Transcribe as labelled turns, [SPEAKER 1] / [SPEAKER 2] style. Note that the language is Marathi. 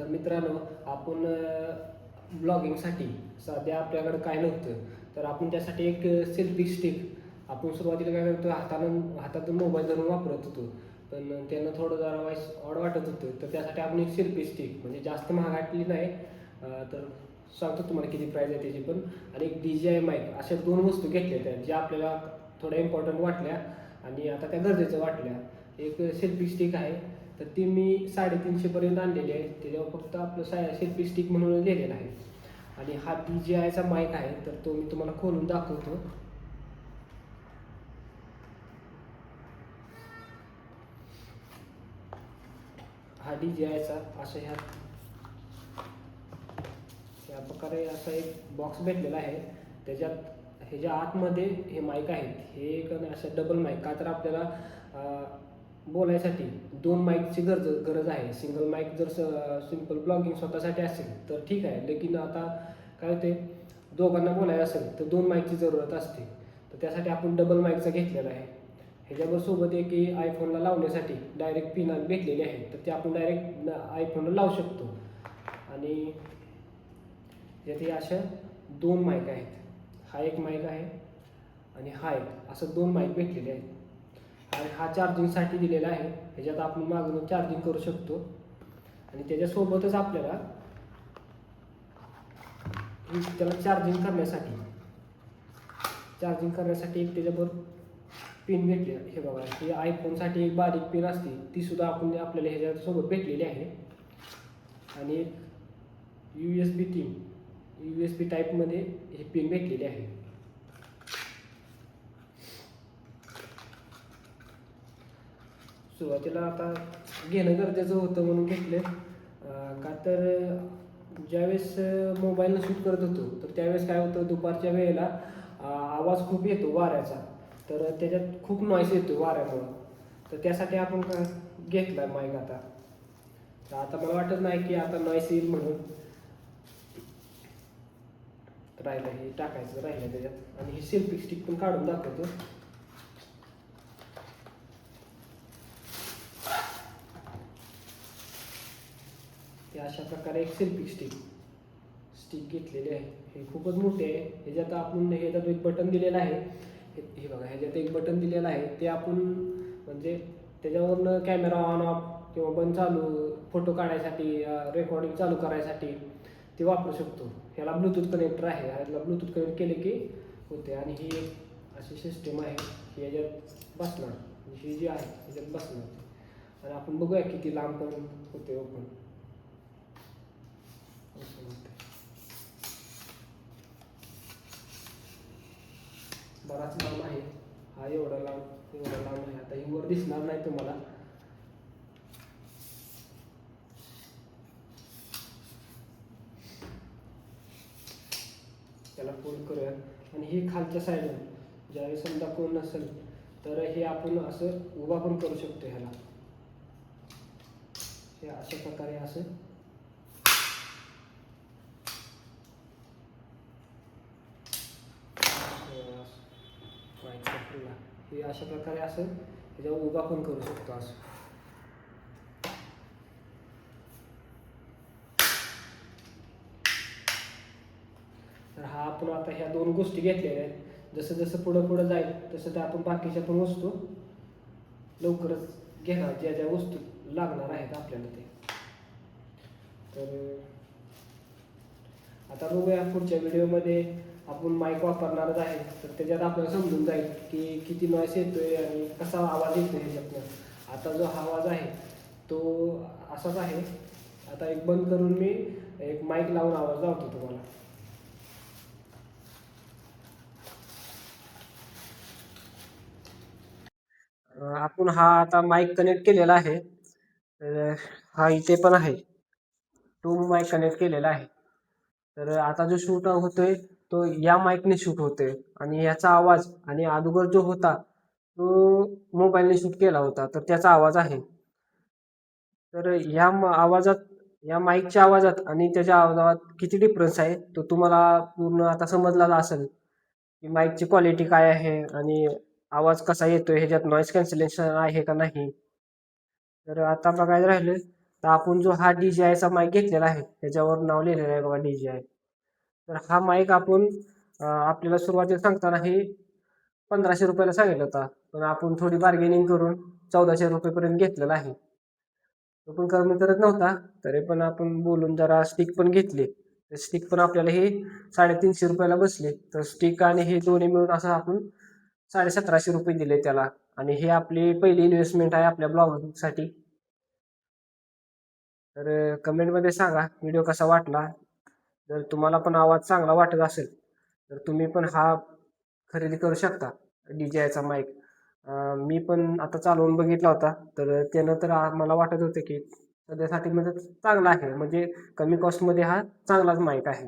[SPEAKER 1] तर मित्रांनो, आपण ब्लॉगिंगसाठी सध्या आपल्याकडं काय नव्हतं, तर आपण त्यासाठी एक सेल्फी स्टिक आपण सुरुवातीला काय करतो, हातातून मोबाईल धरून वापरत होतो. पण त्यानं थोडं जरा वाईस ऑड वाटत होतं. तर त्यासाठी आपण एक सेल्फी स्टिक म्हणजे जास्त महागातली नाही, तर सांगतो तुम्हाला किती प्राईस आहे त्याची पण. आणि एक DJI माईक, अशा 2 वस्तू घेतल्या त्या ज्या आपल्याला थोड्या इम्पॉर्टंट वाटल्या आणि आता त्या गरजेच्या वाटल्या. एक सेल्फी स्टिक आहे, तर ती मी 350 पर्यंत आणलेली आहे. त्याच्यावर फक्त आपलं सेल्फी स्टिक म्हणून लिहिलेलं आहे. आणि हा DJIचा माईक आहे, तर तो मी तुम्हाला खोलून दाखवतो. हा DJIचा अशा ह्या प्रकारे असा एक बॉक्स भेटलेला आहे. त्याच्यात ह्याच्या आतमध्ये हे माईक आहेत. हे एक अशा डबल माईक, का तर आपल्याला बोलायसाठी 2 माईकची गरज आहे. सिंगल माईक जर सिंपल ब्लॉगिंग स्वतःसाठी असेल तर ठीक आहे, लेकिन आता काय होते, दोघांना बोलायचं असेल तर 2 माईकची जरूरत असते. तर त्यासाठी आपण डबल माईकचा घेतलेला आहे. ह्याच्यावर सोबत एक की आयफोनला लावण्यासाठी डायरेक्ट पिन भेटलेली आहे, तर ते आपण डायरेक्ट आयफोनला लावू शकतो. आणि यात अशा 2 माईक आहेत. हा एक माईक आहे आणि हा एक, असं 2 माईक भेटलेले आहेत. आणि हा चार्जिंगसाठी दिलेला आहे. ह्याच्यात आपण मागून चार्जिंग करू शकतो. आणि त्याच्यासोबतच आपल्याला त्याला चार्जिंग करण्यासाठी एक त्याच्याबरोबर पिन भेटली. हे बघा, ही आयफोनसाठी एक बारीक पिन असते, ती सुद्धा आपल्याला ह्याच्यासोबत भेटलेली आहे. आणि USB टाईपमध्ये ही पिन भेटलेली आहे. सुरुवातीला आता घेणं गरजेचं होतं म्हणून घेतलं, का तर ज्यावेळेस मोबाईलनं शूट करत होतो, तर त्यावेळेस काय होतं, दुपारच्या वेळेला आवाज खूप येतो वाऱ्याचा. तर त्याच्यात खूप नॉईस येतो वाऱ्यामुळं. तर त्यासाठी आपण घेतला माईक आता. तर आता मला वाटत नाही की आता नॉईस येईल म्हणून. राहिलं हे टाकायचं राहिलं त्याच्यात. आणि ही सेल्फी स्टिक पण काढून दाखवतो. ते अशा प्रकारे एक सेल्फी स्टिक घेतलेली आहे. हे खूपच मोठे आहे. ह्याच्यात एक बटन दिलेलं आहे. हे बघा, ह्याच्यात एक बटन दिलेलं आहे. ते आपण म्हणजे त्याच्यावरनं कॅमेरा ऑन ऑफ किंवा बंद चालू, फोटो काढायसाठी, रेकॉर्डिंग चालू करायसाठी ते वापरू शकतो. ह्याला ब्लूटूथ कनेक्टर आहे. ह्याला ब्लूटूथ कनेक्ट केले की होते. आणि ही एक अशी सिस्टीम आहे की याच्यात बसणार, ही जी आहे ह्याच्यात बसणार. आणि आपण बघूया किती लांबपर्यंत होते ओपन. बराच लांब आहे हा. एवढा लांब आहे. आता ही वर दिसणार नाही तुम्हाला. त्याला फोल्ड करूया. आणि ही खालच्या साईडला ज्यावेळेस समजा कोण नसेल तर हे आपण असं उभा पण करू शकतो. ह्याला हे अशा प्रकारे असं हे अशा प्रकारे असं त्याच्यावर उभा पण करू शकतो असं. तर हा आपण आता ह्या 2 गोष्टी घेतलेल्या आहेत. जसं जसं पुढं जाईल तसं त्या आपण बाकीच्या पण वस्तू लवकरच घेणार, ज्या ज्या वस्तू लागणार आहेत आपल्याला ते. तर आता बघूया पुढच्या व्हिडिओमध्ये आपण माईक वापरणारच आहे, तर त्याच्यात आपल्याला समजून जाईल की किती नॉईस येतोय आणि कसा आवाज येतोय ह्याच्यातनं. आता जो आवाज आहे तो असाच आहे. आता एक बंद करून मी एक माईक लावून आवाज लावतो तुम्हाला. आपण हा आता माईक कनेक्ट केलेला आहे. हा इथे पण आहे, तो माईक कनेक्ट केलेला आहे. तर आता जो शूट होतोय तो या माईकने शूट होतोय. आणि याचा आवाज आणि अगोदर जो होता तो मोबाईलने शूट केला होता, तर त्याचा आवाज आहे. तर आवाजात, या माईकच्या आवाजात आणि त्याच्या आवाजात किती डिफरन्स आहे तो तुम्हाला पूर्ण आता समजला असेल की माईकची क्वालिटी काय आहे आणि आवाज कसा येतोय, ह्याच्यात नॉईस कॅन्सलेशन आहे का नाही. तर आता बघायला राहिलं तर आपण जो हा DJIचा माईक घेतलेला आहे त्याच्यावर नाव लिहिलेलं आहे बघा DJI. तर हा माईक आपण आपल्याला सुरुवातीला सांगताना हे 1500 रुपयाला सांगितलं होता, पण आपण थोडी बार्गेनिंग करून 1400 रुपयेपर्यंत घेतलेला आहे. तो पण कमी करत नव्हता, तरी पण आपण बोलून जरा स्टिक पण घेतली. स्टिक पण आपल्याला हे 350 रुपयाला बसले. तर स्टिक आणि हे दोन्ही मिळून असं आपण 1750 रुपये दिले त्याला. आणि हे आपली पहिली इन्व्हेस्टमेंट आहे आपल्या ब्लॉगिंगसाठी. तर कमेंटमध्ये सांगा व्हिडिओ कसा वाटला. जर तुम्हाला पण आवाज चांगला वाटत असेल तर तुम्ही पण हा खरेदी करू शकता DJIचा माईक. मी पण आता चालवून बघितला होता, तर त्यानं तर मला वाटत होतं की सध्यासाठी म्हणजे चांगला आहे, म्हणजे कमी कॉस्टमध्ये हा चांगलाच माईक आहे.